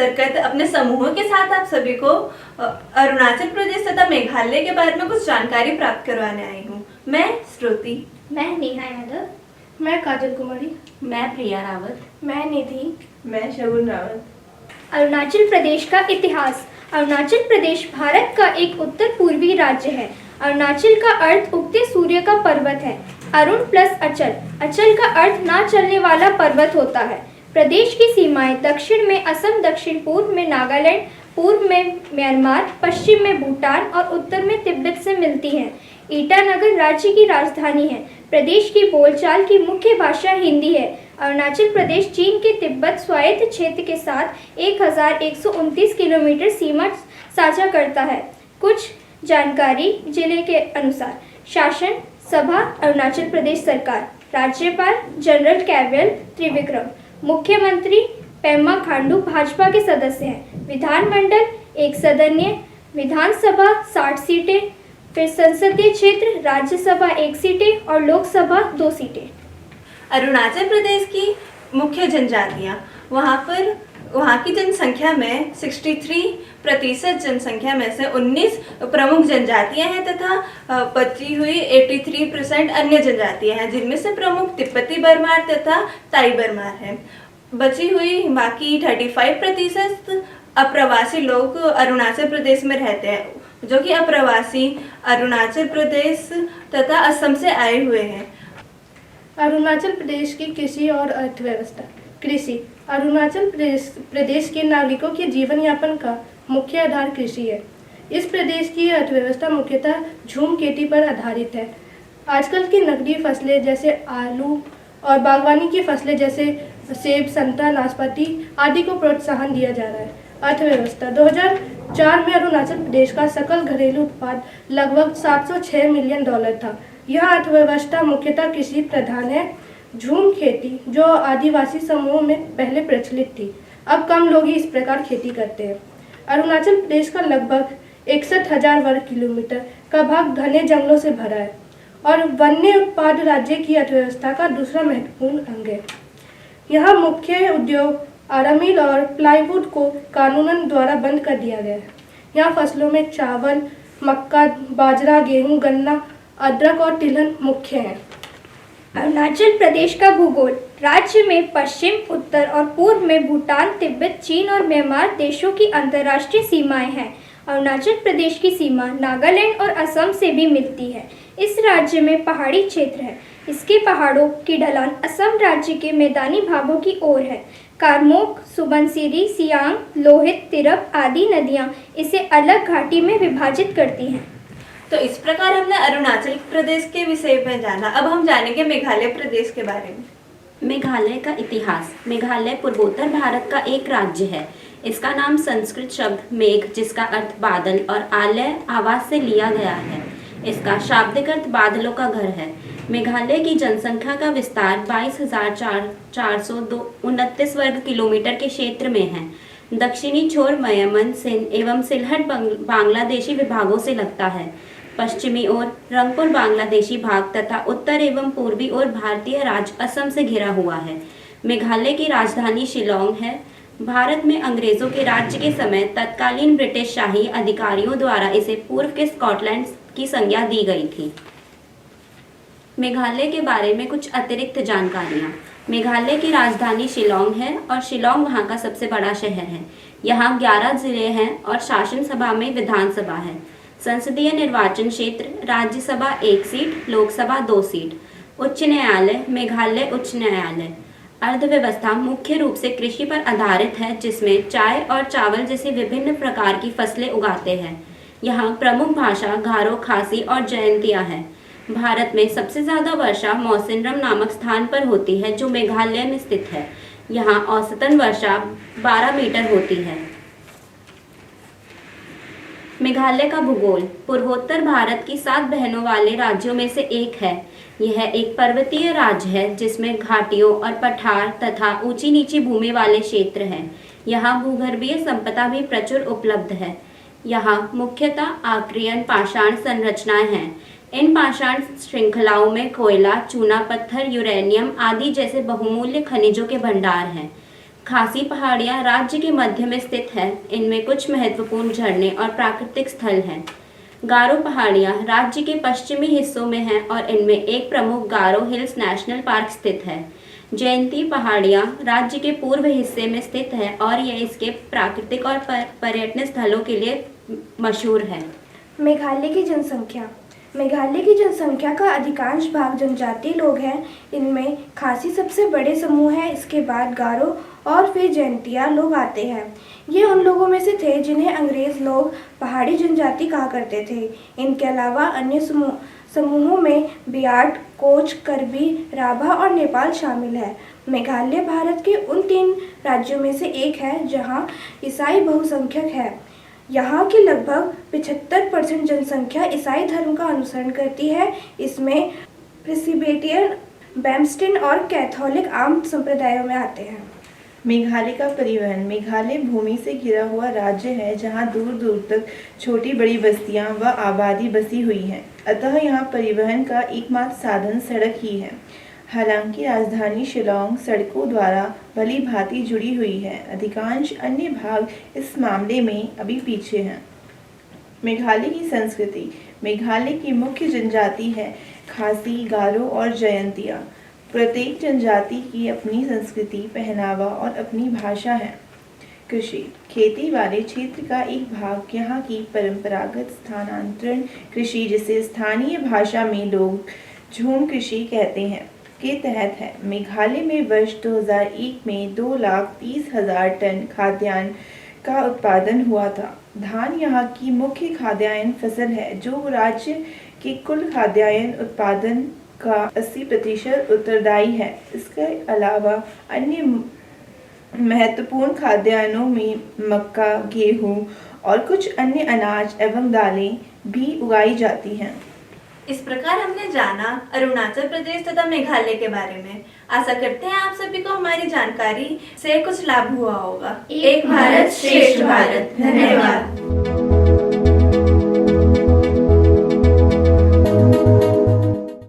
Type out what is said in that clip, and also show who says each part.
Speaker 1: अंतर्गत अपने समूहों के साथ आप सभी को अरुणाचल प्रदेश तथा मेघालय के बारे में कुछ जानकारी प्राप्त करवाने आई हूँ। मैं श्रुति।
Speaker 2: मैं नेहा यादव।
Speaker 3: मैं काजल कुमारी।
Speaker 4: मैं प्रिया रावत।
Speaker 3: मैं निधि।
Speaker 5: मैं शगुन रावत।
Speaker 2: अरुणाचल प्रदेश का इतिहास। अरुणाचल प्रदेश भारत का एक उत्तर पूर्वी राज्य है। अरुणाचल का अर्थ उगते सूर्य का पर्वत है। अरुण प्लस अचल, अचल का अर्थ ना चलने वाला पर्वत होता है। प्रदेश की सीमाएं दक्षिण में असम, दक्षिण पूर्व में नागालैंड, पूर्व में म्यांमार, पश्चिम में भूटान और उत्तर में तिब्बत से मिलती हैं। ईटानगर राज्य की राजधानी है। प्रदेश की बोलचाल की मुख्य भाषा हिंदी है। अरुणाचल प्रदेश चीन के तिब्बत स्वायत्त क्षेत्र के साथ 1129 किलोमीटर सीमा साझा करता है। कुछ जानकारी जिले के अनुसार। शासन सभा अरुणाचल प्रदेश सरकार, राज्यपाल जनरल कैबिनेट त्रिविक्रम, मुख्यमंत्री पेमा खांडू भाजपा के सदस्य हैं। विधानमंडल एक सदनीय, विधानसभा 60 सीटें, फिर संसदीय क्षेत्र राज्यसभा 1 सीटें और लोकसभा 2 सीटें।
Speaker 1: अरुणाचल प्रदेश की मुख्य जनजातियाँ, वहाँ की जनसंख्या में 63% जनसंख्या में से 19 प्रमुख जनजातियाँ हैं तथा बची हुई 83% अन्य जनजातियाँ हैं, जिनमें से प्रमुख तिब्बती बर्मार तथा ताई बर्मार हैं। बची हुई बाकी 35% अप्रवासी लोग अरुणाचल प्रदेश में रहते हैं, जो कि अप्रवासी अरुणाचल प्रदेश तथा असम से आए हुए हैं।
Speaker 3: अरुणाचल प्रदेश की कृषि और अर्थव्यवस्था। कृषि। अरुणाचल प्रदेश के नागरिकों के जीवन यापन का मुख्य आधार कृषि है। इस प्रदेश की अर्थव्यवस्था मुख्यतः झूम खेती पर आधारित है। आजकल की नकदी फसलें जैसे आलू और बागवानी की फसलें जैसे सेब, संतरा, नाशपाती आदि को प्रोत्साहन दिया जा रहा है। अर्थव्यवस्था। 2004 में अरुणाचल प्रदेश का सकल घरेलू उत्पाद लगभग $706 मिलियन था। यह अर्थव्यवस्था मुख्यतः कृषि प्रधान है। झूम खेती, जो आदिवासी समूहों में पहले प्रचलित थी, अब कम लोग ही इस प्रकार खेती करते हैं। अरुणाचल प्रदेश का लगभग 61,000 वर्ग किलोमीटर का भाग घने जंगलों से भरा है और वन्य उत्पाद राज्य की अर्थव्यवस्था का दूसरा महत्वपूर्ण अंग है। यहाँ मुख्य उद्योग आरा मिल और प्लाईवुड को कानूनन द्वारा बंद कर दिया गया है। यहाँ फसलों में चावल, मक्का, बाजरा, गेहूँ, गन्ना, अदरक और तिलहन मुख्य हैं।
Speaker 2: अरुणाचल प्रदेश का भूगोल। राज्य में पश्चिम, उत्तर और पूर्व में भूटान, तिब्बत, चीन और म्यांमार देशों की अंतर्राष्ट्रीय सीमाएं हैं। अरुणाचल प्रदेश की सीमा नागालैंड और असम से भी मिलती है। इस राज्य में पहाड़ी क्षेत्र है। इसके पहाड़ों की ढलान असम राज्य के मैदानी भागों की ओर है। कारमोक, सुबनसिरी, सियांग, लोहित, तिरप आदि नदियाँ इसे अलग घाटी में विभाजित करती हैं।
Speaker 1: तो इस प्रकार हमने अरुणाचल प्रदेश के विषय में जाना। अब हम जानेंगे मेघालय प्रदेश के बारे में।
Speaker 4: मेघालय का इतिहास। मेघालय पूर्वोत्तर भारत का एक राज्य है। इसका नाम संस्कृत शब्द मेघ, जिसका अर्थ बादल, और आलय आवास से लिया गया है। इसका शाब्दिक अर्थ बादलों का घर है। मेघालय की जनसंख्या का विस्तार 22,429 वर्ग किलोमीटर के क्षेत्र में है। दक्षिणी छोर म्यांमार, सिंध एवं सिलहट बांग्लादेशी विभागों से लगता है। पश्चिमी ओर रंगपुर बांग्लादेशी भाग तथा उत्तर एवं पूर्वी ओर भारतीय राज्य असम से घिरा हुआ है। मेघालय की राजधानी शिलोंग है। भारत में अंग्रेजों के राज्य के समय तत्कालीन ब्रिटिश शाही अधिकारियों द्वारा इसे पूर्व के स्कॉटलैंड की संज्ञा दी गई थी। मेघालय के बारे में कुछ अतिरिक्त जानकारियाँ। मेघालय की राजधानी शिलोंग है और शिलोंग वहाँ का सबसे बड़ा शहर है। यहाँ 11 जिले हैं और शासन सभा में विधानसभा है। संसदीय निर्वाचन क्षेत्र राज्यसभा 1 सीट, लोकसभा 2 सीट। उच्च न्यायालय मेघालय उच्च न्यायालय। अर्थव्यवस्था मुख्य रूप से कृषि पर आधारित है, जिसमें चाय और चावल जैसी विभिन्न प्रकार की फसलें उगाते हैं। यहाँ प्रमुख भाषा गारो, खासी और जयंतिया है। भारत में सबसे ज़्यादा वर्षा मौसिनराम नामक स्थान पर होती है, जो मेघालय में स्थित है। यहाँ औसतन वर्षा 12 मीटर होती है। मेघालय का भूगोल। पूर्वोत्तर भारत की 7 बहनों वाले राज्यों में से एक है। यह एक पर्वतीय राज्य है, जिसमें घाटियों और पठार तथा ऊंची नीची भूमि वाले क्षेत्र हैं। यहाँ भूगर्भीय संपदा भी प्रचुर उपलब्ध है। यहाँ मुख्यतः आर्कियन पाषाण संरचनाएं हैं। इन पाषाण श्रृंखलाओं में कोयला, चूना पत्थर, यूरेनियम आदि जैसे बहुमूल्य खनिजों के भंडार हैं। खासी पहाड़ियाँ राज्य के मध्य में स्थित है। इनमें कुछ महत्वपूर्ण झरने और प्राकृतिक स्थल हैं। गारो पहाड़ियाँ राज्य के पश्चिमी हिस्सों में हैं और इनमें एक प्रमुख गारो हिल्स नेशनल पार्क स्थित है। जयंती पहाड़ियाँ राज्य के पूर्व हिस्से में स्थित है और यह इसके प्राकृतिक और पर्यटन स्थलों के लिए मशहूर है।
Speaker 5: मेघालय की जनसंख्या। मेघालय की जनसंख्या का अधिकांश भाग जनजातीय लोग हैं। इनमें खासी सबसे बड़े समूह है, इसके बाद गारो और फिर जयंतिया लोग आते हैं। ये उन लोगों में से थे जिन्हें अंग्रेज लोग पहाड़ी जनजाति कहा करते थे। इनके अलावा अन्य समूहों में बियाट, कोच, कर्बी, राभा और नेपाल शामिल है। मेघालय भारत के उन 3 राज्यों में से एक है जहाँ ईसाई बहुसंख्यक है। यहाँ की लगभग 75% जनसंख्या ईसाई धर्म का अनुसरण करती है। इसमें प्रेस्बिटेरियन, बैप्टिस्ट और कैथोलिक आम संप्रदायों में आते हैं।
Speaker 6: मेघालय का परिवहन। मेघालय भूमि से घिरा हुआ राज्य है जहाँ दूर दूर तक छोटी बड़ी बस्तियाँ व आबादी बसी हुई है, अतः यहाँ परिवहन का एकमात्र साधन सड़क ही है। हालांकि राजधानी शिलांग सड़कों द्वारा भली भांति जुड़ी हुई है, अधिकांश अन्य भाग इस मामले में अभी पीछे हैं। मेघालय की संस्कृति। मेघालय की मुख्य जनजाति है खासी, गारो और जयंतिया। प्रत्येक जनजाति की अपनी संस्कृति, पहनावा और अपनी भाषा है। कृषि। खेती वाले क्षेत्र का एक भाग यहाँ की परंपरागत स्थानांतरण कृषि, जिसे स्थानीय भाषा में लोग झूम कृषि कहते हैं, के तहत है। मेघालय में वर्ष 2001 में 2,30,000 टन खाद्यान्न का उत्पादन हुआ था। धान यहाँ की मुख्य खाद्यान्न फसल है, जो राज्य के कुल खाद्यान्न उत्पादन का 80% उत्तरदायी है। इसके अलावा अन्य महत्वपूर्ण खाद्यान्नों में मक्का, गेहूं और कुछ अन्य अनाज एवं दालें भी उगाई जाती हैं।
Speaker 1: इस प्रकार हमने जाना अरुणाचल प्रदेश तथा मेघालय के बारे में। आशा करते हैं आप सभी को हमारी जानकारी से कुछ लाभ हुआ होगा। एक भारत श्रेष्ठ भारत। धन्यवाद।